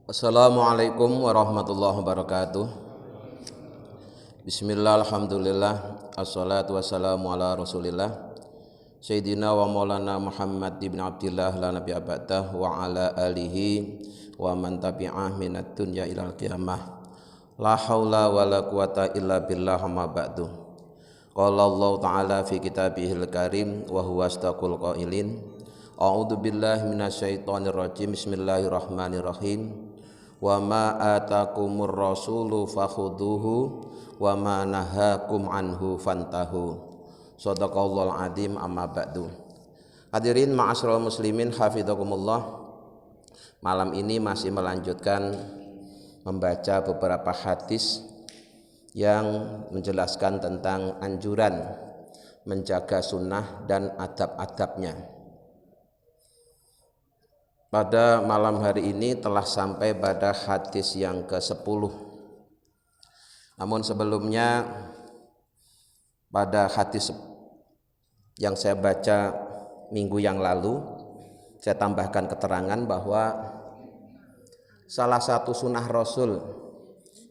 Assalamualaikum warahmatullahi wabarakatuh. Bismillah, alhamdulillah, assalatu wassalamu ala rasulillah Sayyidina wa maulana Muhammad ibn Abdillah la nabiya ba'dah wa ala alihi wa man tabi'ah minat dunya ilal qiyamah. La hawla wa la quwata illa billah ma ba'du. Qala Allah ta'ala fi kitabihil karim wa huwa astaqul qailin. A'udzu billahi minasyaitonir rajim. Bismillahirrahmanirrahim. Wa ma atakumur rasulu fakhuduhu wa ma nahakum anhu fantahu. Shadaqallahul adzim, amma ba'du. Hadirin ma'asyiral muslimin hafizakumullah. Malam ini masih melanjutkan membaca beberapa hadis yang menjelaskan tentang anjuran menjaga sunnah dan adab-adabnya. Pada malam hari ini telah sampai pada hadis yang ke-10. Namun sebelumnya pada hadis yang saya baca minggu yang lalu, saya tambahkan keterangan bahwa salah satu sunnah Rasul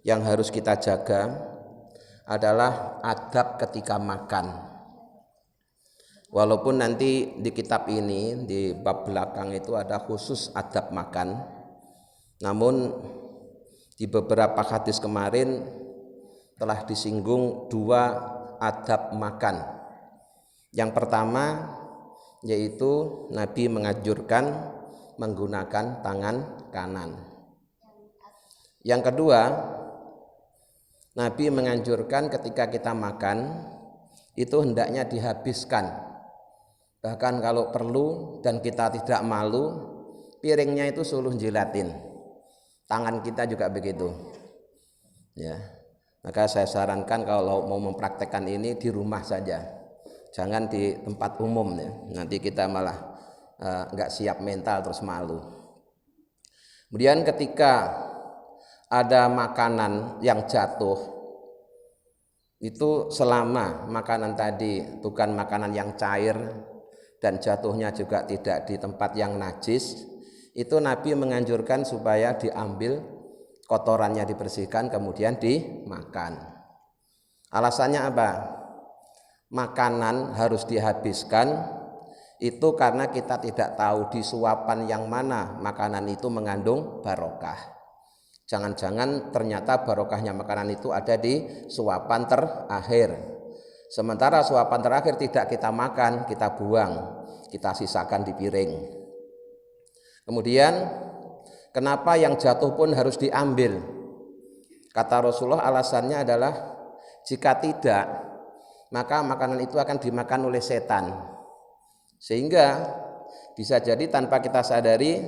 yang harus kita jaga adalah adab ketika makan. Walaupun nanti di kitab ini, di bab belakang itu ada khusus adab makan, namun di beberapa hadis kemarin telah disinggung dua adab makan. Yang pertama yaitu Nabi menganjurkan menggunakan tangan kanan. Yang kedua, Nabi menganjurkan ketika kita makan itu hendaknya dihabiskan. Bahkan kalau perlu dan kita tidak malu, piringnya itu suruh jilatin. Tangan kita juga begitu. Ya. Maka saya sarankan kalau mau mempraktekkan ini di rumah saja. Jangan di tempat umum ya. Nanti kita malah enggak siap mental terus malu. Kemudian ketika ada makanan yang jatuh, itu selama makanan tadi bukan makanan yang cair dan jatuhnya juga tidak di tempat yang najis, itu Nabi menganjurkan supaya diambil kotorannya, dibersihkan kemudian dimakan. Alasannya apa? Makanan harus dihabiskan itu karena kita tidak tahu di suapan yang mana makanan itu mengandung barokah. Jangan-jangan ternyata barokahnya makanan itu ada di suapan terakhir. Sementara suapan terakhir tidak kita makan, kita buang, kita sisakan di piring. Kemudian kenapa yang jatuh pun harus diambil? Kata Rasulullah alasannya adalah jika tidak, maka makanan itu akan dimakan oleh setan. Sehingga bisa jadi tanpa kita sadari,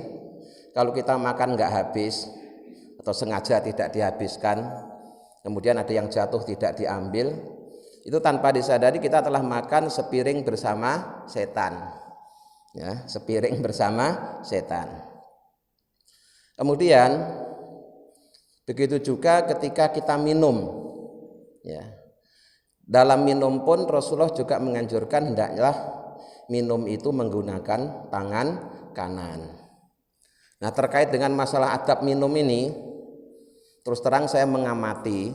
kalau kita makan nggak habis atau sengaja tidak dihabiskan, kemudian ada yang jatuh tidak diambil, itu tanpa disadari kita telah makan sepiring bersama setan. Ya, sepiring bersama setan. Kemudian begitu juga ketika kita minum. Ya. Dalam minum pun Rasulullah juga menganjurkan hendaklah minum itu menggunakan tangan kanan. Nah, terkait dengan masalah adab minum ini, terus terang saya mengamati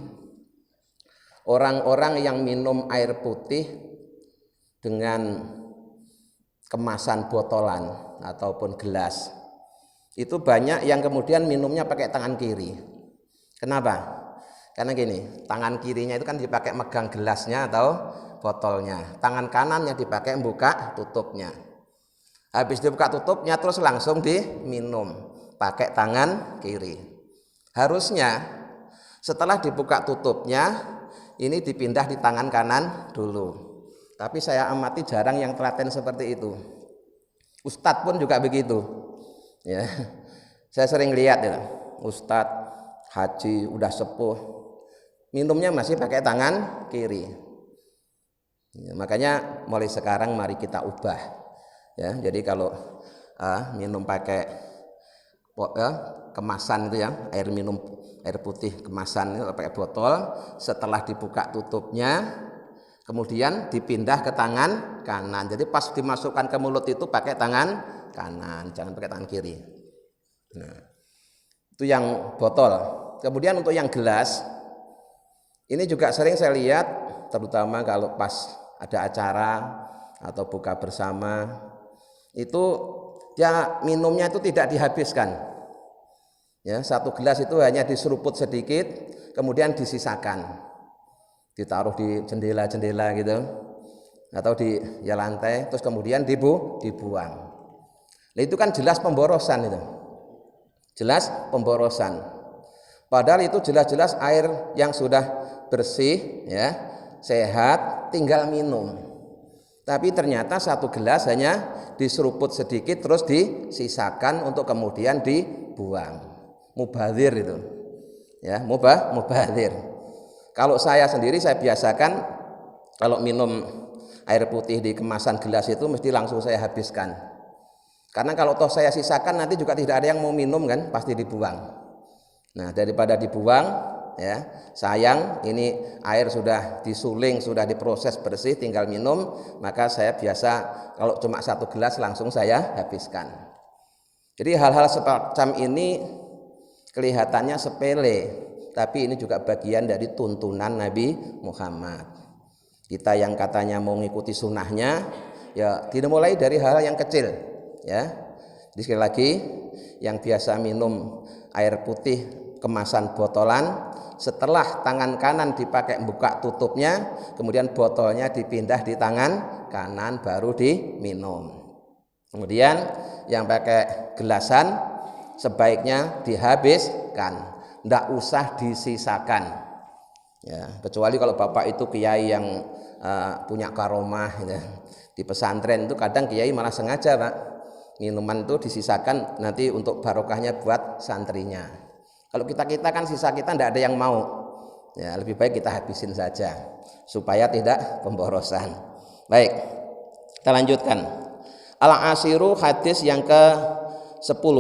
orang-orang yang minum air putih dengan kemasan botolan ataupun gelas, itu banyak yang kemudian minumnya pakai tangan kiri. Kenapa? Karena gini, tangan kirinya itu kan dipakai megang gelasnya atau botolnya, tangan kanannya dipakai buka tutupnya. Habis dibuka tutupnya terus langsung diminum pakai tangan kiri. Harusnya setelah dibuka tutupnya ini dipindah di tangan kanan dulu. Tapi saya amati jarang yang telaten seperti itu. Ustadz pun juga begitu. Ya. Saya sering lihat ya, ustadz haji udah sepuh, minumnya masih pakai tangan kiri. Ya, makanya mulai sekarang mari kita ubah. Ya, jadi kalau minum pakai kemasan itu ya, air putih kemasan itu pakai botol, setelah dibuka tutupnya kemudian dipindah ke tangan kanan. Jadi pas dimasukkan ke mulut itu pakai tangan kanan, jangan pakai tangan kiri. Nah, Itu yang botol. Kemudian untuk yang gelas, ini juga sering saya lihat, terutama kalau pas ada acara atau buka bersama, itu ya minumnya itu tidak dihabiskan. Ya, satu gelas itu hanya diseruput sedikit, kemudian disisakan, ditaruh di jendela-jendela gitu, atau di ya lantai, terus kemudian dibuang. Nah, itu kan jelas pemborosan itu, jelas pemborosan. Padahal itu jelas-jelas air yang sudah bersih, ya, sehat, tinggal minum. Tapi ternyata satu gelas hanya diseruput sedikit, terus disisakan untuk kemudian dibuang. Mubadzir itu, ya, mubadzir. Kalau saya sendiri saya biasakan kalau minum air putih di kemasan gelas itu mesti langsung saya habiskan. Karena kalau toh saya sisakan nanti juga tidak ada yang mau minum kan, pasti dibuang. Nah, daripada dibuang, ya, sayang, ini air sudah disuling, sudah diproses bersih, tinggal minum, maka saya biasa kalau cuma satu gelas langsung saya habiskan. Jadi hal-hal semacam ini kelihatannya sepele, tapi ini juga bagian dari tuntunan Nabi Muhammad. Kita yang katanya mau mengikuti sunnahnya, ya dimulai dari hal yang kecil, ya. Jadi sekali lagi, yang biasa minum air putih kemasan botolan, setelah tangan kanan dipakai buka tutupnya, kemudian botolnya dipindah di tangan kanan baru diminum. Kemudian yang pakai gelasan sebaiknya dihabiskan, tidak usah disisakan, ya, kecuali kalau bapak itu kiai yang punya karomah, ya. Di pesantren itu kadang kiai malah sengaja pak, minuman itu disisakan nanti untuk barokahnya buat santrinya. Kalau kita kan sisa kita tidak ada yang mau, ya, lebih baik kita habisin saja supaya tidak pemborosan. Baik, kita lanjutkan. Al-Asiru, hadis yang ke-10.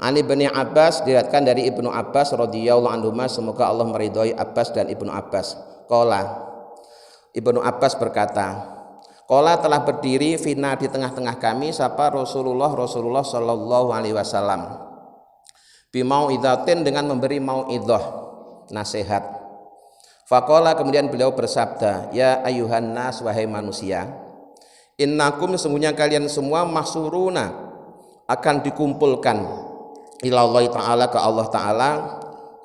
Ani bin Abbas, diriwayatkan dari Ibnu Abbas radhiyallahu anhu, semoga Allah meridhoi Abbas dan Ibnu Abbas. Qala, Ibnu Abbas berkata, qala telah berdiri fina di tengah-tengah kami sapa Rasulullah sallallahu alaihi wasallam. Bimauidzatin, dengan memberi mauidhah, nasihat. Faqala, kemudian beliau bersabda, ya ayuhan nas, wahai manusia, innakum, sesungguhnya kalian semua mahsuruna, akan dikumpulkan ilallah ta'ala, ke Allah ta'ala,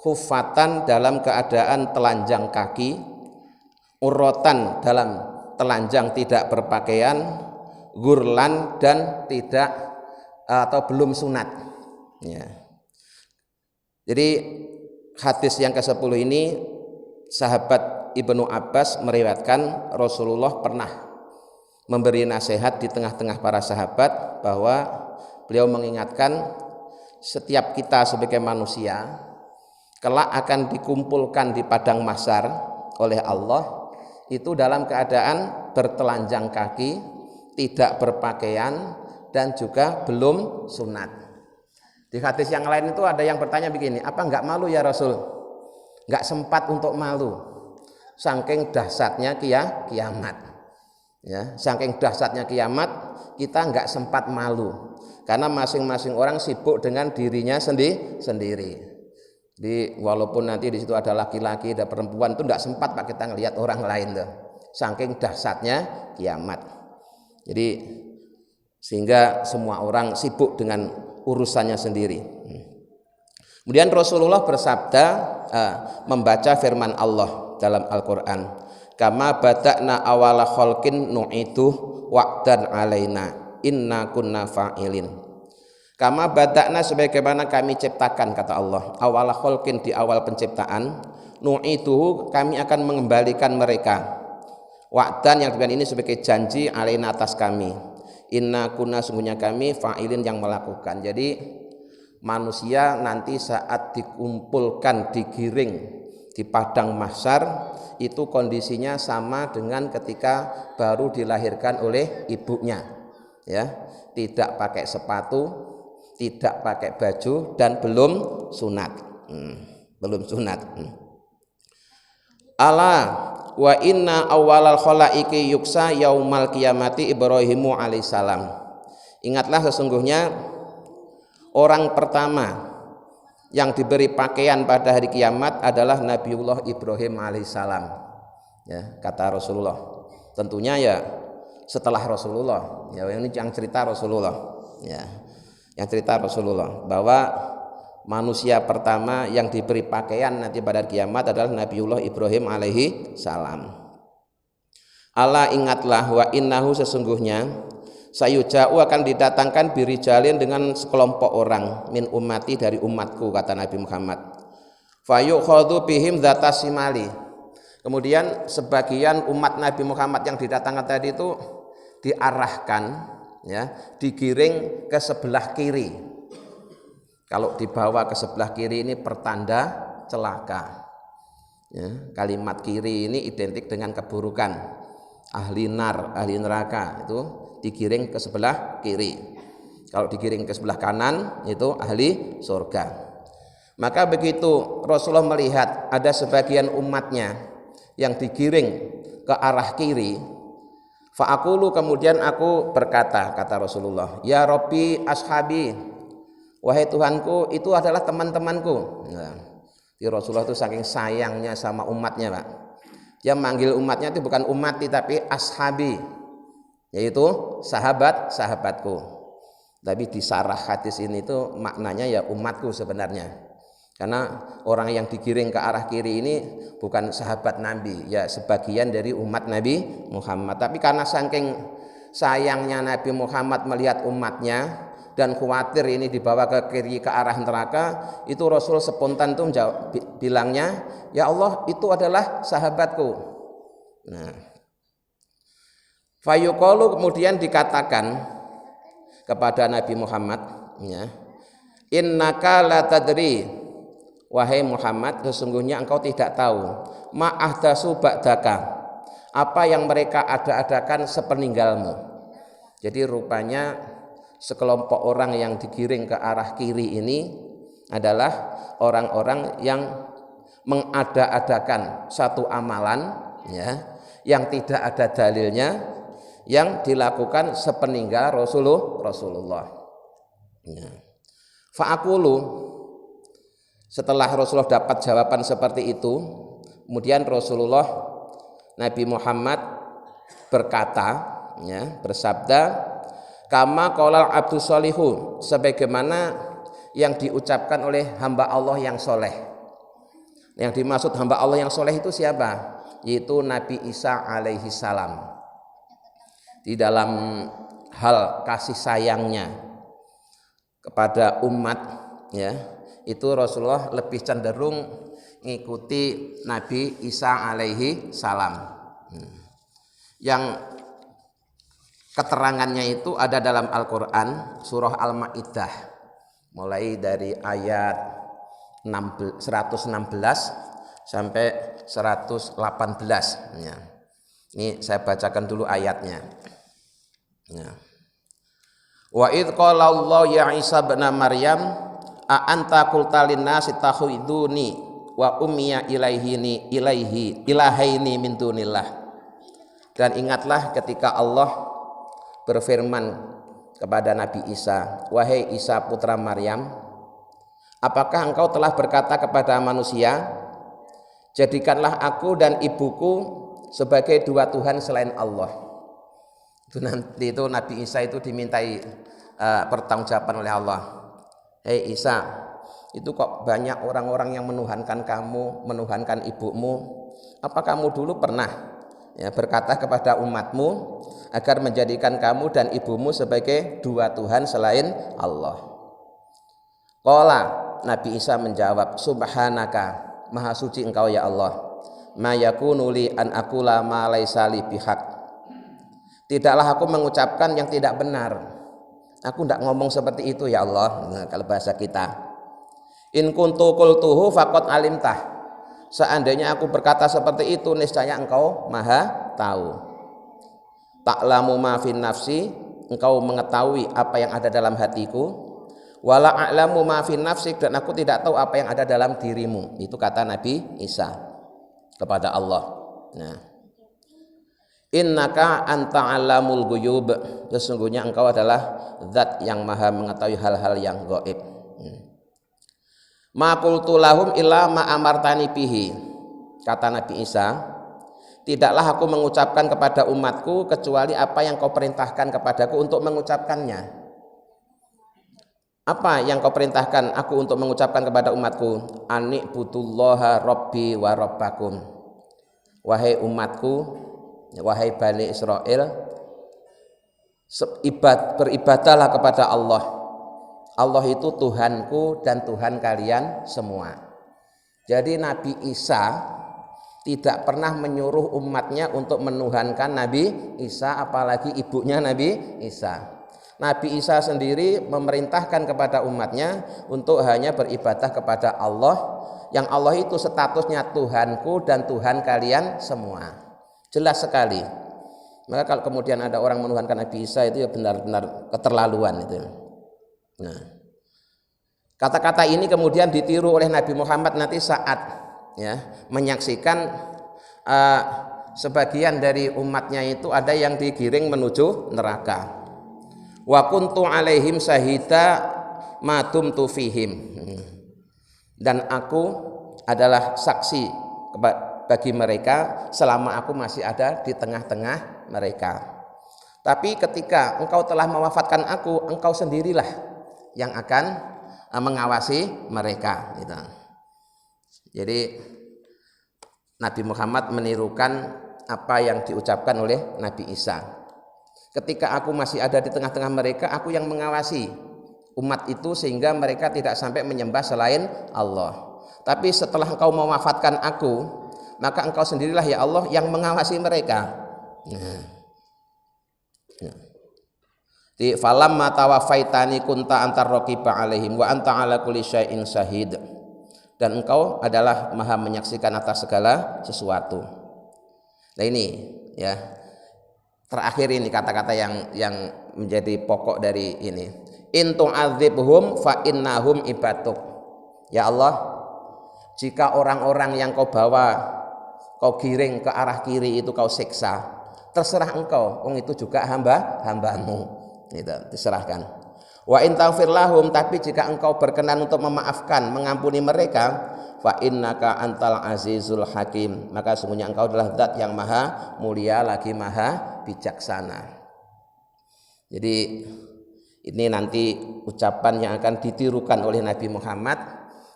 khufatan, dalam keadaan telanjang kaki, urrotan, dalam telanjang tidak berpakaian, gurlan, dan tidak atau belum sunat, ya. Jadi hadis yang ke-10 ini sahabat Ibnu Abbas meriwayatkan Rasulullah pernah memberi nasihat di tengah-tengah para sahabat, bahwa beliau mengingatkan setiap kita sebagai manusia kelak akan dikumpulkan di padang mahsyar oleh Allah itu dalam keadaan bertelanjang kaki, tidak berpakaian, dan juga belum sunat. Di hadis yang lain itu ada yang bertanya begini, apa enggak malu ya Rasul? Enggak sempat untuk malu, saking dahsyatnya kiamat, ya, saking dahsyatnya kiamat kita enggak sempat malu. Karena masing-masing orang sibuk dengan dirinya sendiri. Jadi walaupun nanti di situ ada laki-laki, ada perempuan, itu tidak sempat pak kita ngelihat orang lain tuh. Saking dahsyatnya kiamat. Jadi sehingga semua orang sibuk dengan urusannya sendiri. Kemudian Rasulullah bersabda, membaca firman Allah dalam Al-Quran, kama bada'na awala khalqin nu'iduh wa'dan alaina inna kunna fa'ilin. Kama bada'na, sebagaimana kami ciptakan, kata Allah, awal khalqin, di awal penciptaan, nu'iduhu, kami akan mengembalikan mereka, wa'dan, yang dengan ini sebagai janji, alaina, atas kami, inna kunna, sungguhnya kami, fa'ilin, yang melakukan. Jadi manusia nanti saat dikumpulkan, digiring di padang mahsyar, itu kondisinya sama dengan ketika baru dilahirkan oleh ibunya, ya, tidak pakai sepatu, tidak pakai baju, dan belum sunat. Ala wa inna awalal khalaiki yuksa yaumal qiyamati Ibrahimu alaihissalam. Ingatlah, sesungguhnya orang pertama yang diberi pakaian pada hari kiamat adalah Nabiullah Ibrahim alaihissalam. Ya, kata Rasulullah. Tentunya ya setelah Rasulullah. Ya, ini yang cerita Rasulullah. Ya, yang cerita Rasulullah bahwa manusia pertama yang diberi pakaian nanti pada hari kiamat adalah Nabiullah Ibrahim alaihi salam. Ala ingatlah wa innahu sesungguhnya sayuja'u akan didatangkan birijalin dengan sekelompok orang min ummati dari umatku, kata Nabi Muhammad. Fayukhadhu bihim dzata simali. Kemudian sebagian umat Nabi Muhammad yang didatangkan tadi itu diarahkan, ya, digiring ke sebelah kiri. Kalau dibawa ke sebelah kiri ini pertanda celaka. Ya, kalimat kiri ini identik dengan keburukan. Ahli nar, ahli neraka itu digiring ke sebelah kiri. Kalau digiring ke sebelah kanan itu ahli surga. Maka begitu Rasulullah melihat ada sebagian umatnya yang digiring ke arah kiri, fa'aqulu, kemudian aku berkata, kata Rasulullah, ya Rabbi ashabi, wahai Tuhanku, itu adalah teman-temanku. Nah, Rasulullah itu saking sayangnya sama umatnya, Pak. Dia manggil umatnya itu bukan ummati tapi ashabi, yaitu sahabat-sahabatku. Tapi di sarah hadis ini itu maknanya ya umatku sebenarnya. Karena orang yang digiring ke arah kiri ini bukan sahabat Nabi, ya sebagian dari umat Nabi Muhammad. Tapi karena saking sayangnya Nabi Muhammad melihat umatnya dan khawatir ini dibawa ke kiri ke arah neraka, itu Rasul spontan tuh bilangnya, ya Allah, itu adalah sahabatku. Nah, fayuqalu, kemudian dikatakan kepada Nabi Muhammad, ya, innaka la tadri, wahai Muhammad, sesungguhnya engkau tidak tahu ma'ahdasu ba'daka, apa yang mereka ada-adakan sepeninggalmu. Jadi rupanya sekelompok orang yang digiring ke arah kiri ini adalah orang-orang yang mengada-adakan satu amalan, ya, yang tidak ada dalilnya, yang dilakukan sepeninggal Rasulullah. Ya. Fa'aqulu, setelah Rasulullah dapat jawaban seperti itu, kemudian Rasulullah Nabi Muhammad berkata, ya, bersabda, kama qala abdu sholihu, sebagaimana yang diucapkan oleh hamba Allah yang soleh. Yang dimaksud hamba Allah yang soleh itu siapa? Yaitu Nabi Isa alaihi salam. Di dalam hal kasih sayangnya kepada umat, ya, itu Rasulullah lebih cenderung mengikuti Nabi Isa alaihi salam. Yang keterangannya itu ada dalam Al-Quran surah Al-Ma'idah mulai dari ayat 116 sampai 118, ya. Ini saya bacakan dulu ayatnya, ya. Wa idh qala Allah ya Isa ibn Maryam a anta qulta linnasi takhuduni wa ummiya ilahaini min dunillah. Dan ingatlah ketika Allah berfirman kepada Nabi Isa, wahai Isa putra Maryam, apakah engkau telah berkata kepada manusia, jadikanlah aku dan ibuku sebagai dua Tuhan selain Allah. Itu nanti itu Nabi Isa itu dimintai pertanggungjawaban oleh Allah. Hei Isa, itu kok banyak orang-orang yang menuhankan kamu, menuhankan ibumu. Apa kamu dulu pernah, ya, berkata kepada umatmu agar menjadikan kamu dan ibumu sebagai dua Tuhan selain Allah? Qala, Nabi Isa menjawab, subhanaka, maha suci engkau ya Allah, ma yakunu li an aqula ma laisa li bihaq. Tidaklah aku mengucapkan yang tidak benar. Aku tidak ngomong seperti itu ya Allah. Nah, kalau bahasa kita, in kuntu qultuhu faqad alimtah. Seandainya aku berkata seperti itu, niscaya engkau maha tahu. Ta'lamu ma fin nafsi, engkau mengetahui apa yang ada dalam hatiku. Wala a'lamu ma fin nafsik, dan aku tidak tahu apa yang ada dalam dirimu. Itu kata Nabi Isa kepada Allah. Nah, innaka anta alamul ghuyub, sesungguhnya engkau adalah zat yang maha mengetahui hal-hal yang gaib. Ma qultu lahum illa ma amartani bihi. Kata Nabi Isa, tidaklah aku mengucapkan kepada umatku kecuali apa yang kau perintahkan kepadaku untuk mengucapkannya. Apa yang kau perintahkan aku untuk mengucapkan kepada umatku? Ani'budullaha rabbi wa rabbakum. Wahai umatku, wahai Bani Israel, beribadahlah kepada Allah. Allah itu Tuhanku dan Tuhan kalian semua. Jadi Nabi Isa tidak pernah menyuruh umatnya untuk menuhankan Nabi Isa, apalagi ibunya Nabi Isa. Nabi Isa sendiri memerintahkan kepada umatnya untuk hanya beribadah kepada Allah, yang Allah itu statusnya Tuhanku dan Tuhan kalian semua. Jelas sekali. Maka kalau kemudian ada orang menuhankan Nabi Isa, itu ya benar-benar keterlaluan itu. Nah, kata-kata ini kemudian ditiru oleh Nabi Muhammad nanti saat ya menyaksikan sebagian dari umatnya itu ada yang digiring menuju neraka. Wa kuntu alaihim syahida ma dumtu fihim. Dan aku adalah saksi bagi mereka selama aku masih ada di tengah-tengah mereka. Tapi ketika engkau telah mewafatkan aku, engkau sendirilah yang akan mengawasi mereka gitu. Jadi Nabi Muhammad menirukan apa yang diucapkan oleh Nabi Isa. Ketika aku masih ada di tengah-tengah mereka, aku yang mengawasi umat itu sehingga mereka tidak sampai menyembah selain Allah. Tapi setelah engkau mewafatkan aku, maka engkau sendirilah ya Allah yang mengawasi mereka. Di falamma tawafaitani kunta antar raqiba alaihim wa anta ala kulli syai'in syahid. Dan engkau adalah maha menyaksikan atas segala sesuatu. Nah ini ya, terakhir ini kata-kata yang menjadi pokok dari ini. In tu'adzibhum fa innahum ibaduk. Ya Allah, jika orang-orang yang kau bawa, kau giring ke arah kiri itu kau siksa, terserah engkau, itu juga hamba-hambamu. Itu diserahkan. Wa in taghfir lahum, tapi jika engkau berkenan untuk memaafkan, mengampuni mereka, fa innaka antal azizul hakim, maka sesungguhnya engkau adalah zat yang maha mulia lagi maha bijaksana. Jadi ini nanti ucapan yang akan ditirukan oleh Nabi Muhammad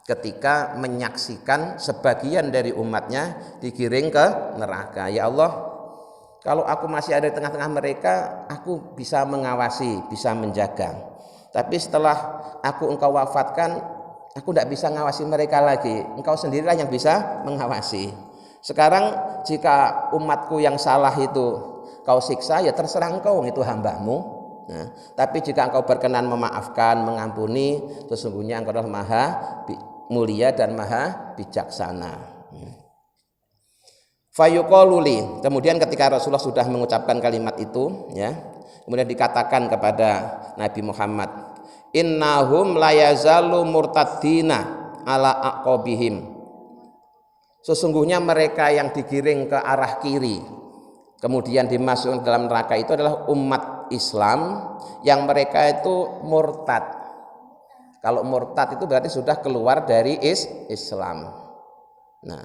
ketika menyaksikan sebagian dari umatnya digiring ke neraka. Ya Allah, kalau aku masih ada di tengah-tengah mereka, aku bisa mengawasi, bisa menjaga. Tapi setelah engkau wafatkan, aku tidak bisa ngawasi mereka lagi. Engkau sendirilah yang bisa mengawasi. Sekarang jika umatku yang salah itu kau siksa, ya terserah engkau, itu hambamu. Nah, tapi jika engkau berkenan memaafkan, mengampuni, sesungguhnya engkau adalah maha mulia dan maha bijaksana. Fayuqaluli, kemudian ketika Rasulullah sudah mengucapkan kalimat itu, ya, kemudian dikatakan kepada Nabi Muhammad, innahum layazalu murtaddina ala aqabihim. Sesungguhnya mereka yang digiring ke arah kiri kemudian dimasukkan dalam neraka itu adalah umat Islam yang mereka itu murtad. Kalau murtad itu berarti sudah keluar dari Islam. Nah,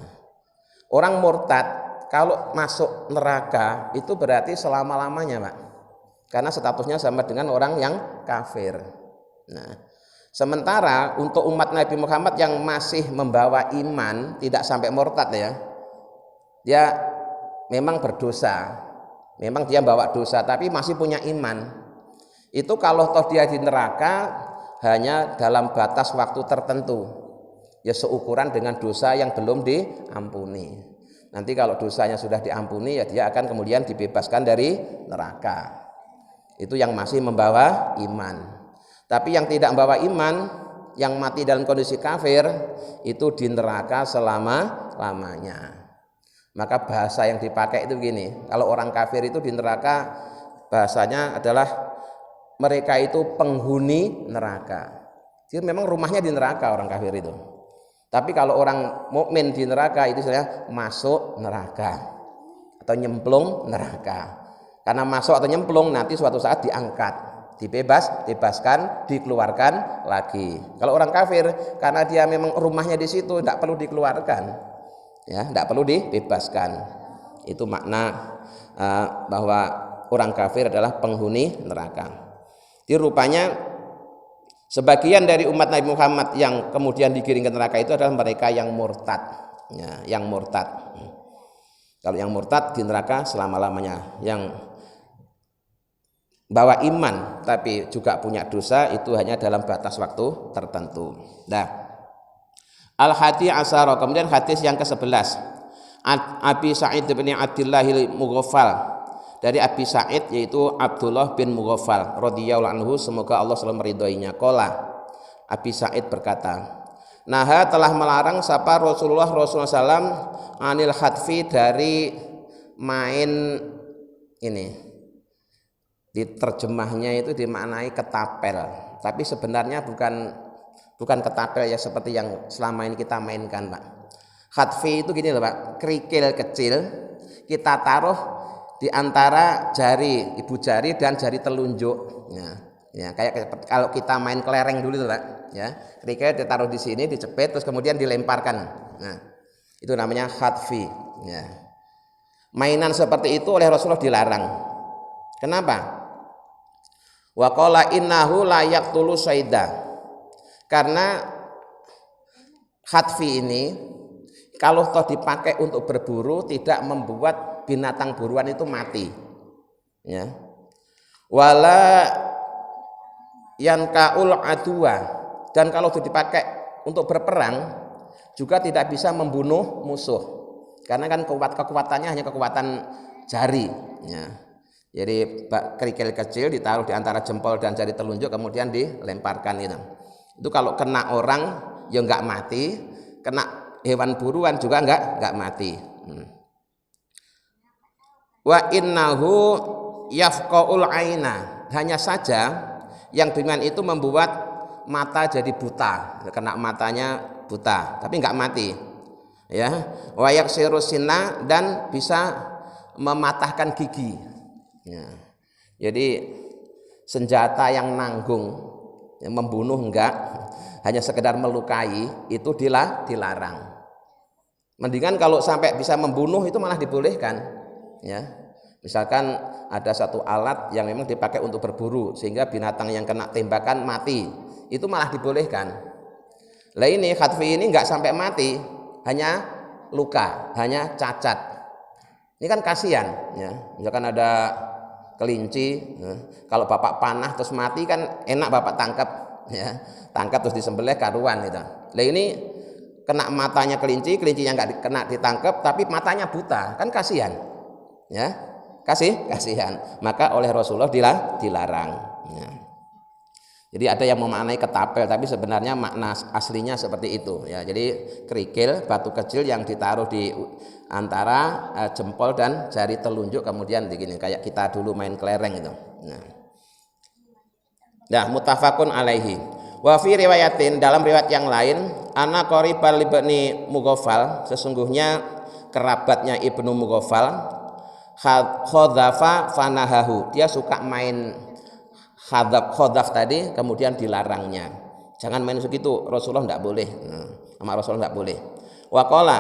orang murtad kalau masuk neraka itu berarti selama-lamanya, Pak. Karena statusnya sama dengan orang yang kafir. Nah, sementara untuk umat Nabi Muhammad yang masih membawa iman, tidak sampai murtad ya, dia memang berdosa, memang dia bawa dosa, tapi masih punya iman. Itu kalau toh dia di neraka hanya dalam batas waktu tertentu, ya seukuran dengan dosa yang belum diampuni. Nanti kalau dosanya sudah diampuni, ya dia akan kemudian dibebaskan dari neraka. Itu yang masih membawa iman. Tapi yang tidak membawa iman, yang mati dalam kondisi kafir, itu di neraka selama-lamanya. Maka bahasa yang dipakai itu begini, kalau orang kafir itu di neraka bahasanya adalah mereka itu penghuni neraka. Jadi memang rumahnya di neraka orang kafir itu. Tapi kalau orang mukmin di neraka itu istilahnya masuk neraka atau nyemplung neraka. Karena masuk atau nyemplung nanti suatu saat diangkat. dibebaskan, dikeluarkan lagi. Kalau orang kafir karena dia memang rumahnya di situ, tidak perlu dikeluarkan, ya, tidak perlu dibebaskan. Itu makna bahwa orang kafir adalah penghuni neraka. Jadi rupanya sebagian dari umat Nabi Muhammad yang kemudian digiring ke neraka itu adalah mereka yang murtad, ya, yang murtad. Kalau yang murtad di neraka selama-lamanya. Yang bawa iman tapi juga punya dosa itu hanya dalam batas waktu tertentu. Nah, al-hadi asyara, kemudian hadis yang ke-11, Abi Sa'id bin Abdullah al-Mughaffal, dari Abi Sa'id yaitu Abdullah bin Mughaffal radhiyallahu anhu, semoga Allah selalu meridhoinya. Qala, Abi Sa'id berkata, naha telah melarang sapa Rasulullah SAW anil hadfi, dari main ini. Di terjemahnya itu dimaknai ketapel, tapi sebenarnya bukan ketapel ya seperti yang selama ini kita mainkan, Pak. Hadfi itu gini loh, Pak, kerikil kecil kita taruh di antara jari ibu jari dan jari telunjuk, ya kayak kalau kita main kelereng dulu tuh, Pak, ya, kerikil ditaruh di sini, dicepit, terus kemudian dilemparkan. Nah, itu namanya hadfi, ya. Mainan seperti itu oleh Rasulullah dilarang. Kenapa? Wa qala innahu la yaqtulu saida, karena hadfi ini kalau toh dipakai untuk berburu tidak membuat binatang buruan itu mati, ya. Wala yankaul adwa, dan kalau itu dipakai untuk berperang juga tidak bisa membunuh musuh, karena kan kekuatannya hanya kekuatan jari, ya. Jadi kerikil kecil ditaruh di antara jempol dan jari telunjuk kemudian dilemparkan itu. Itu kalau kena orang ya enggak mati, kena hewan buruan juga enggak mati. Wa innahu yafqaul aina, hanya saja yang dengan itu membuat mata jadi buta, kena matanya buta, tapi enggak mati. Ya, wa yaksiru sinna, dan bisa mematahkan gigi. Ya. Jadi senjata yang nanggung, yang membunuh enggak, hanya sekedar melukai, itu dilarang. Mendingan kalau sampai bisa membunuh itu malah dibolehkan, ya. Misalkan ada satu alat yang memang dipakai untuk berburu sehingga binatang yang kena tembakan mati, itu malah dibolehkan. Lah ini hadfi ini enggak sampai mati, hanya luka, hanya cacat. Ini kan kasihan, ya. Misalkan ada kelinci, kalau bapak panah terus mati kan enak bapak tangkap, ya, tangkap terus disembelih karuan itu. Lah ini kena matanya kelincinya nggak kena ditangkap tapi matanya buta, kan kasihan, ya, kasihan. Maka oleh Rasulullah dilarang. Ya. Jadi ada yang memaknai ketapel, tapi sebenarnya makna aslinya seperti itu, ya. Jadi kerikil, batu kecil yang ditaruh di antara jempol dan jari telunjuk kemudian begini, kayak kita dulu main kelereng itu. Nah, muttafaqun alaihi. Wa fi riwayatin, dalam riwayat yang lain, ana qaribal ibni Mughaffal, sesungguhnya kerabatnya Ibnu Mughaffal, khadhafa fanahahu, dia suka main khadaf tadi, kemudian dilarangnya. Jangan main segitu, Rasulullah tidak boleh. Sama Rasulullah tidak boleh. Waqala,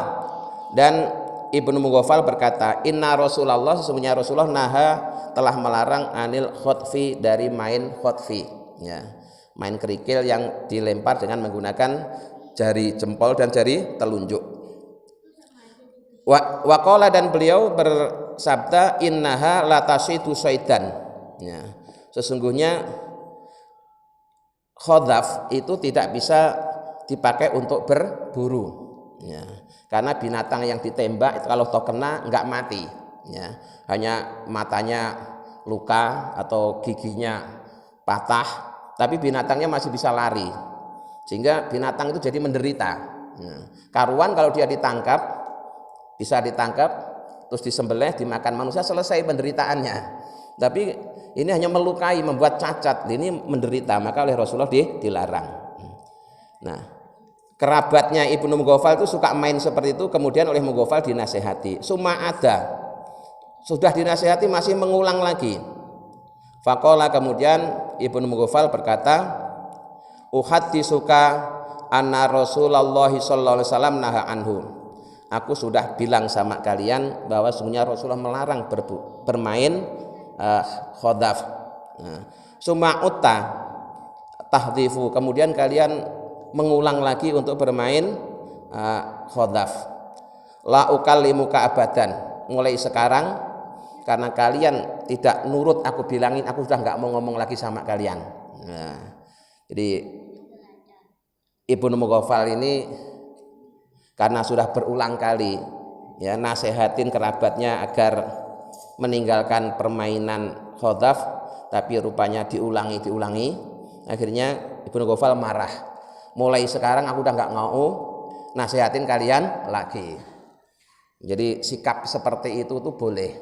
dan Ibnu Mughaffal berkata, inna Rasulullah, sesungguhnya Rasulullah naha, telah melarang anil khotfi, dari main khotfi, ya, main kerikil yang dilempar dengan menggunakan jari jempol dan jari telunjuk. Waqala, dan beliau bersabda, innaha latasidu saidan, ya. Sesungguhnya khadaf itu tidak bisa dipakai untuk berburu, ya. Karena binatang yang ditembak itu kalau toh kena enggak mati, ya. Hanya matanya luka atau giginya patah, tapi binatangnya masih bisa lari, sehingga binatang itu jadi menderita. Ya. Karuan kalau dia ditangkap, bisa ditangkap terus disembelih dimakan manusia, selesai penderitaannya. Tapi ini hanya melukai, membuat cacat, ini menderita, maka oleh Rasulullah dilarang. Nah, kerabatnya Ibnu Mughaffal itu suka main seperti itu, kemudian oleh Mughaffal dinasehati. Suma ada, sudah dinasehati masih mengulang lagi. Faqala, kemudian Ibnu Mughaffal berkata, uhadditsuka anna Rasulullah sallallahu alaihi wasallam naha anhu. Aku sudah bilang sama kalian bahwa sungguhnya Rasulullah melarang bermain khadaf. Summa utta tahdzifu, kemudian kalian mengulang lagi untuk bermain khadaf. La ukallimuka abadan, mulai sekarang karena kalian tidak nurut aku bilangin, aku sudah nggak mau ngomong lagi sama kalian. Jadi Ibnu Mughaffal ini karena sudah berulang kali ya nasehatin kerabatnya agar meninggalkan permainan khadaf, tapi rupanya diulangi, akhirnya Ibnu Mughaffal marah. Mulai sekarang aku udah nggak mau nasehatin kalian lagi. Jadi sikap seperti itu tuh boleh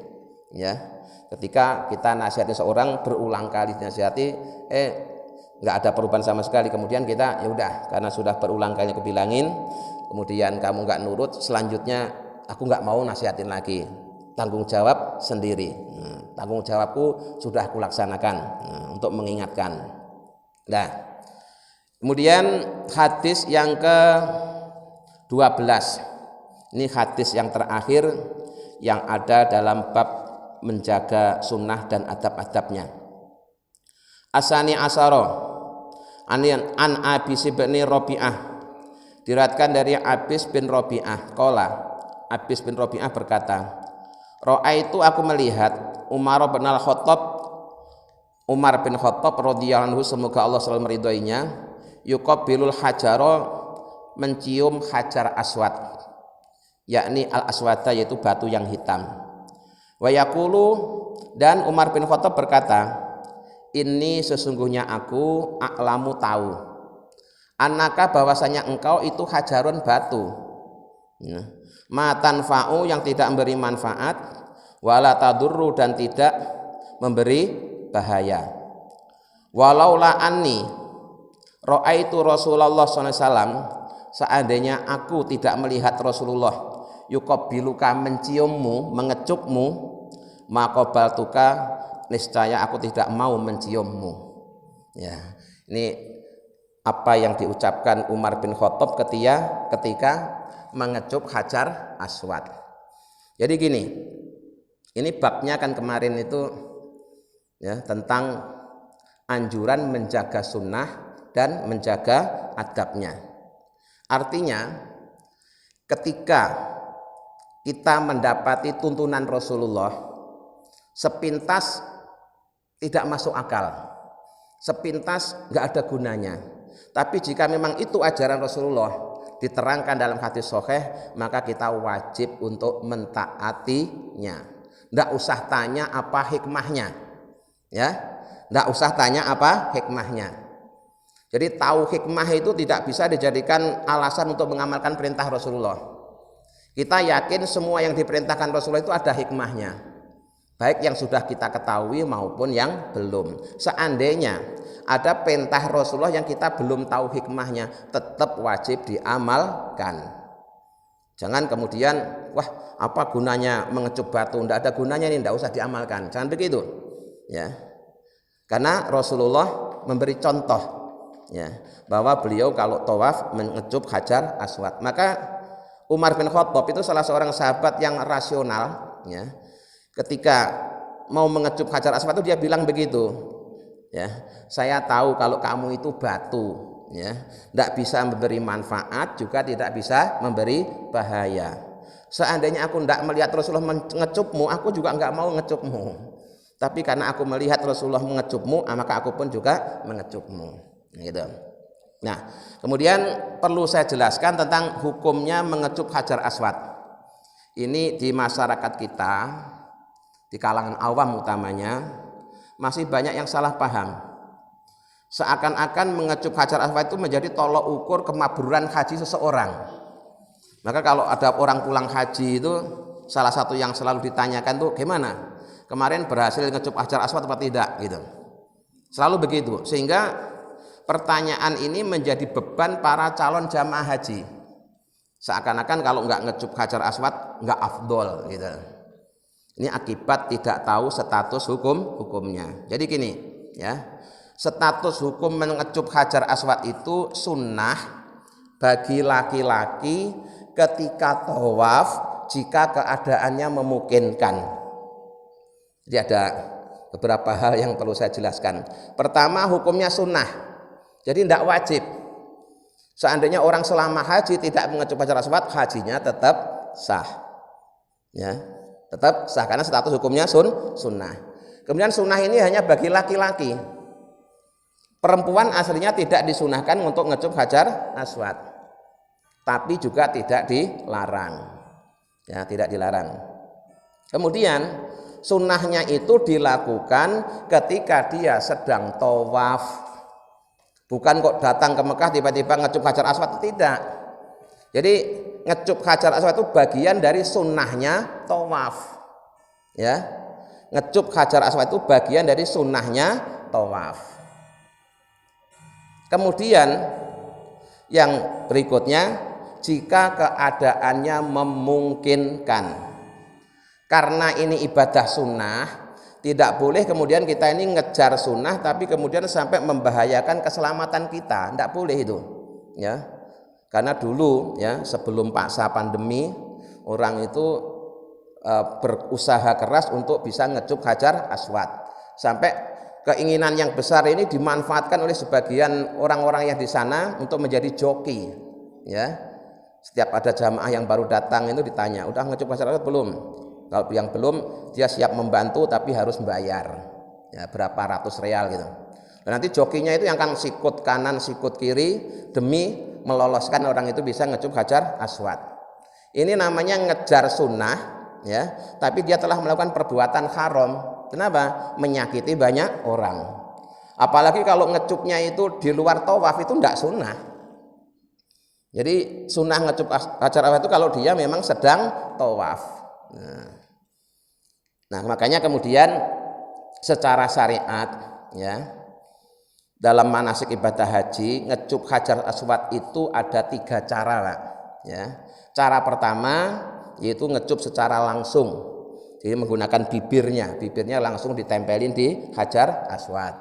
ya. Ketika kita nasihati seorang berulang kali dinasihati, nggak ada perubahan sama sekali, kemudian kita ya udah karena sudah berulang kali aku bilangin, kemudian kamu nggak nurut, selanjutnya aku nggak mau nasihatin lagi, tanggung jawab sendiri. Tanggung jawabku sudah aku laksanakan untuk mengingatkan. Nah, kemudian hadis yang ke-12, ini hadis yang terakhir yang ada dalam bab menjaga sunnah dan adab-adabnya. Asani asaro an Abis bin Rabi'ah, diriwayatkan dari Abis bin Rabi'ah qala, Abis bin Rabi'ah berkata, ra'aitu aku melihat Umar bin Khattab radhiyallahu anhu, semoga Allah selalu meridhoinya, yuqabbilul hajaro, mencium hajar aswad, yakni al aswada, yaitu batu yang hitam. Wa yaqulu, dan Umar bin Khattab berkata, ini sesungguhnya aku a'lamu tahu, annaka bahwasanya engkau itu hajarun batu, ma tanfa'u yang tidak memberi manfaat, wala tadurru dan tidak memberi bahaya. Walaula anni ra'aitu Rasulullah SAW, seandainya aku tidak melihat Rasulullah yuqabbiluka, menciummu, mengecupmu, maqabaltuka, niscaya aku tidak mau menciummu. Ya, ini apa yang diucapkan Umar bin Khattab ketika mengecup hajar aswad. Jadi gini, ini babnya kan kemarin itu ya tentang anjuran menjaga sunnah dan menjaga adabnya. Artinya ketika kita mendapati tuntunan Rasulullah sepintas tidak masuk akal, sepintas nggak ada gunanya, tapi jika memang itu ajaran Rasulullah diterangkan dalam hadis sahih, maka kita wajib untuk mentaatinya. Nggak usah tanya apa hikmahnya, ya, nggak usah tanya apa hikmahnya. Jadi tahu hikmah itu tidak bisa dijadikan alasan untuk mengamalkan perintah Rasulullah. Kita yakin semua yang diperintahkan Rasulullah itu ada hikmahnya, baik yang sudah kita ketahui maupun yang belum. Seandainya ada perintah Rasulullah yang kita belum tahu hikmahnya, tetap wajib diamalkan. Jangan kemudian, wah apa gunanya mengecup batu, tidak ada gunanya ini, tidak usah diamalkan. Jangan begitu, ya. Karena Rasulullah memberi contoh, ya, bahwa beliau kalau tawaf mengecup hajar aswad. Maka Umar bin Khattab itu salah seorang sahabat yang rasional, ya. Ketika mau mengecup hajar aswad itu dia bilang begitu, ya, saya tahu kalau kamu itu batu, ya, tidak bisa memberi manfaat juga tidak bisa memberi bahaya. Seandainya aku tidak melihat Rasulullah mengecupmu, aku juga nggak mau ngecupmu. Tapi karena aku melihat Rasulullah mengecupmu, maka aku pun juga mengecupmu. Gitu. Nah, kemudian perlu saya jelaskan tentang hukumnya mengecup hajar aswad. Ini di masyarakat kita, di kalangan awam utamanya, masih banyak yang salah paham. Seakan-akan mengecup hajar aswad itu menjadi tolok ukur kemabruran haji seseorang. Maka kalau ada orang pulang haji itu, salah satu yang selalu ditanyakan tuh, gimana? Kemarin berhasil ngecup hajar aswad atau tidak? Gitu. Selalu begitu. Sehingga pertanyaan ini menjadi beban para calon jamaah haji. Seakan-akan kalau nggak ngecup hajar aswad nggak afdol gitu. Ini akibat tidak tahu status hukumnya. Jadi gini, ya, Status hukum mengecup Hajar Aswad itu sunnah bagi laki-laki ketika tawaf jika keadaannya memungkinkan. Jadi ada beberapa hal yang perlu saya jelaskan. Pertama, hukumnya sunnah, jadi tidak wajib. Seandainya orang selama haji tidak mengecup Hajar Aswad, hajinya tetap sah, ya, tetap sah karena status hukumnya sunnah. Kemudian sunnah ini hanya bagi laki-laki. Perempuan aslinya tidak disunahkan untuk ngecup Hajar Aswad, tapi juga tidak dilarang, ya, tidak dilarang. Kemudian sunnahnya itu dilakukan ketika dia sedang tawaf. Bukan kok datang ke Mekah tiba-tiba ngecup Hajar Aswad, tidak. Jadi ngecup Hajar Aswad itu bagian dari sunnahnya tawaf, ya. Ngecup Hajar Aswad itu bagian dari sunnahnya tawaf. Kemudian yang berikutnya, jika keadaannya memungkinkan, karena ini ibadah sunnah, tidak boleh kemudian kita ini ngejar sunnah tapi kemudian sampai membahayakan keselamatan kita, tidak boleh itu, ya. Karena dulu, ya, sebelum masa pandemi, orang itu berusaha keras untuk bisa ngecup Hajar Aswad, sampai keinginan yang besar ini dimanfaatkan oleh sebagian orang-orang yang di sana untuk menjadi joki, ya. Setiap ada jamaah yang baru datang itu ditanya, udah ngecup Hajar Aswad belum? Kalau yang belum, dia siap membantu tapi harus membayar, ya, berapa ratus real gitu. Dan nanti jokinya itu yang akan sikut kanan sikut kiri demi meloloskan orang itu bisa ngecup Hajar Aswad. Ini namanya ngejar sunnah, ya, tapi dia telah melakukan perbuatan haram. Kenapa? Menyakiti banyak orang. Apalagi kalau ngecupnya itu di luar tawaf, itu tidak sunnah. Jadi sunnah ngecup Hajar Aswad itu kalau dia memang sedang tawaf. Nah, makanya kemudian secara syariat, ya, dalam manasik ibadah haji ngecup Hajar Aswad itu ada 3 cara, Pak, ya. Cara pertama yaitu ngecup secara langsung, jadi menggunakan bibirnya langsung ditempelin di Hajar Aswad.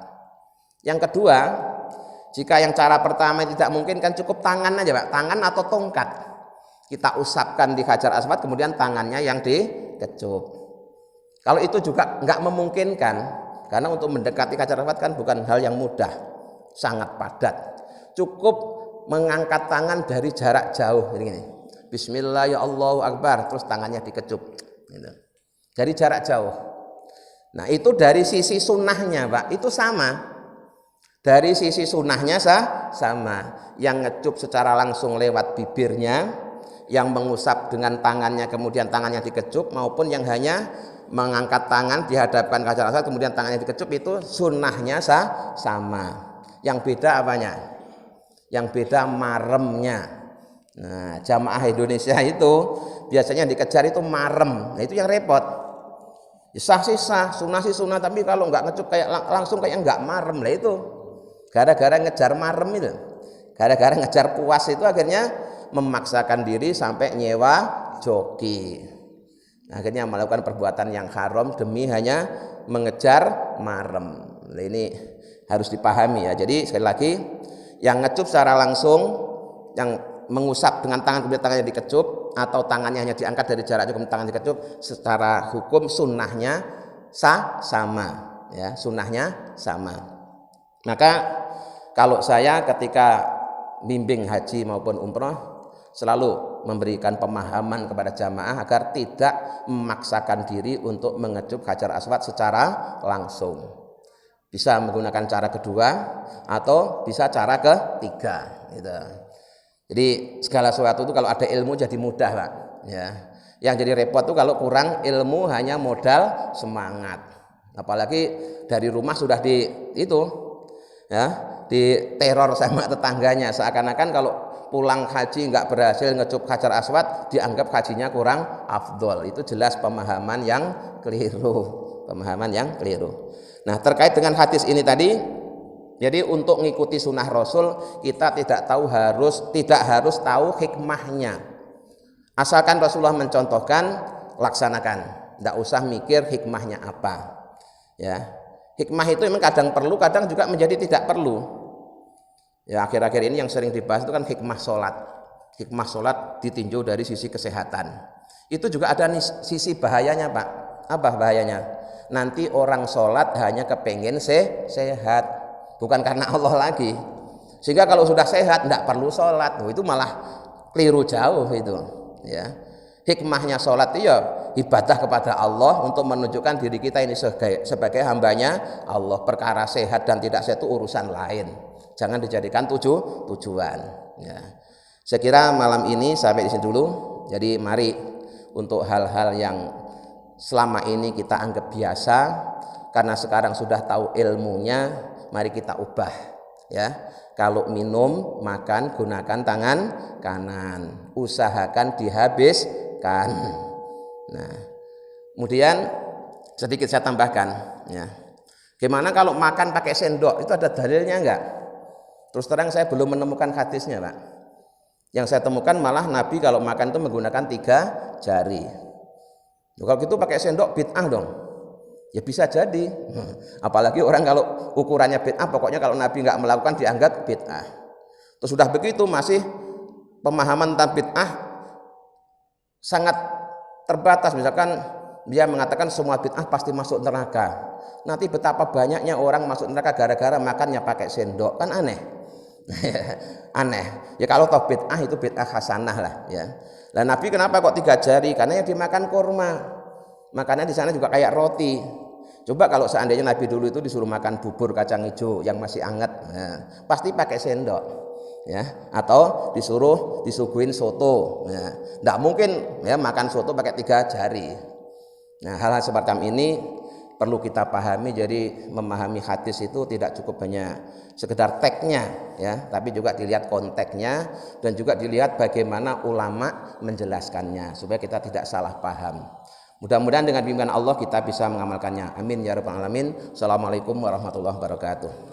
Yang kedua, jika yang cara pertama tidak mungkin kan cukup tangan aja, Pak, tangan atau tongkat kita usapkan di Hajar Aswad, kemudian tangannya yang dikecup. Kalau itu juga nggak memungkinkan, karena untuk mendekati Hajar Aswad kan bukan hal yang mudah, sangat padat. Cukup mengangkat tangan dari jarak jauh, ini. Bismillah ya Allahu Akbar, terus tangannya dikecup, gitu. Dari jarak jauh. Nah, itu dari sisi sunnahnya, Pak, itu sama. Dari sisi sunnahnya sama. Yang ngecup secara langsung lewat bibirnya, yang mengusap dengan tangannya kemudian tangannya dikecup, maupun yang hanya mengangkat tangan dihadapkan ke Hajar Aswad kemudian tangannya dikecup, itu sunnahnya sama. Yang beda apanya? Yang beda maremnya. Nah, jamaah Indonesia itu biasanya dikejar itu marem. Nah, itu yang repot. Sah sih sah, sunnah sih sunnah, tapi kalau nggak ngecup kayak langsung kayak nggak marem lah itu. Gara-gara ngejar marem itu, gara-gara ngejar puas itu akhirnya memaksakan diri sampai nyewa joki. Akhirnya melakukan perbuatan yang haram demi hanya mengejar marem. Nah, ini harus dipahami, ya. Jadi sekali lagi, yang ngecup secara langsung, yang mengusap dengan tangan kemudian tangannya dikecup, atau tangannya hanya diangkat dari jarak cukup tangan dikecup, secara hukum sunnahnya sama, ya, sunnahnya sama. Maka kalau saya ketika bimbing haji maupun umroh selalu memberikan pemahaman kepada jamaah agar tidak memaksakan diri untuk mengecup Hajar Aswad secara langsung. Bisa menggunakan cara kedua atau bisa cara ketiga, gitu. Jadi segala sesuatu itu kalau ada ilmu jadi mudah, Pak, ya. Yang jadi repot tuh kalau kurang ilmu, hanya modal semangat. Apalagi dari rumah sudah di itu, ya, diteror sama tetangganya, seakan-akan kalau pulang haji nggak berhasil ngecup Hajar Aswad dianggap hajinya kurang afdol. Itu jelas pemahaman yang keliru, Nah, terkait dengan hadis ini tadi, jadi untuk mengikuti sunnah Rasul kita tidak harus tahu hikmahnya. Asalkan Rasulullah mencontohkan, laksanakan. Tidak usah mikir hikmahnya apa, ya. Hikmah itu memang kadang perlu, kadang juga menjadi tidak perlu. Ya akhir-akhir ini yang sering dibahas itu kan hikmah sholat. Hikmah sholat ditinjau dari sisi kesehatan. Itu juga ada sisi bahayanya Pak. Apa bahayanya? Nanti orang sholat hanya kepengen sehat, bukan karena Allah lagi. Sehingga kalau sudah sehat tidak perlu sholat. Itu malah keliru jauh itu. Ya. Hikmahnya sholat itu ya ibadah kepada Allah untuk menunjukkan diri kita ini sebagai hambanya Allah. Perkara sehat dan tidak sehat itu urusan lain, jangan dijadikan tujuan ya. Saya kira malam ini sampai di sini dulu. Jadi mari untuk hal-hal yang selama ini kita anggap biasa, karena sekarang sudah tahu ilmunya, mari kita ubah ya. Kalau minum, makan, gunakan tangan kanan, usahakan dihabiskan. Nah, kemudian sedikit saya tambahkan ya. Gimana kalau makan pakai sendok? Itu ada dalilnya enggak? Terus terang saya belum menemukan hadisnya Pak. Yang saya temukan malah Nabi kalau makan itu menggunakan 3 jari. Kalau gitu pakai sendok bid'ah dong. Ya bisa jadi. Apalagi orang kalau ukurannya bid'ah, pokoknya kalau Nabi enggak melakukan dianggap bid'ah. Terus sudah begitu masih pemahaman tentang bid'ah sangat terbatas. Misalkan dia mengatakan semua bid'ah pasti masuk neraka. Nanti betapa banyaknya orang masuk neraka gara-gara makannya pakai sendok, kan aneh. Aneh. Ya kalau toh bid'ah itu bid'ah hasanah lah ya. Lah Nabi kenapa kok 3 jari? Karena yang dimakan kurma. Makannya di sana juga kayak roti. Coba kalau seandainya Nabi dulu itu disuruh makan bubur kacang hijau yang masih hangat, nah, pasti pakai sendok. Ya, atau disuguhin soto. Ya, tidak mungkin ya makan soto pakai 3 jari. Nah, hal-hal semacam ini perlu kita pahami. Jadi memahami hadis itu tidak cukup hanya sekedar teksnya ya, tapi juga dilihat konteksnya dan juga dilihat bagaimana ulama menjelaskannya supaya kita tidak salah paham. Mudah-mudahan dengan bimbingan Allah kita bisa mengamalkannya. Amin ya rabbal alamin. Assalamualaikum warahmatullahi wabarakatuh.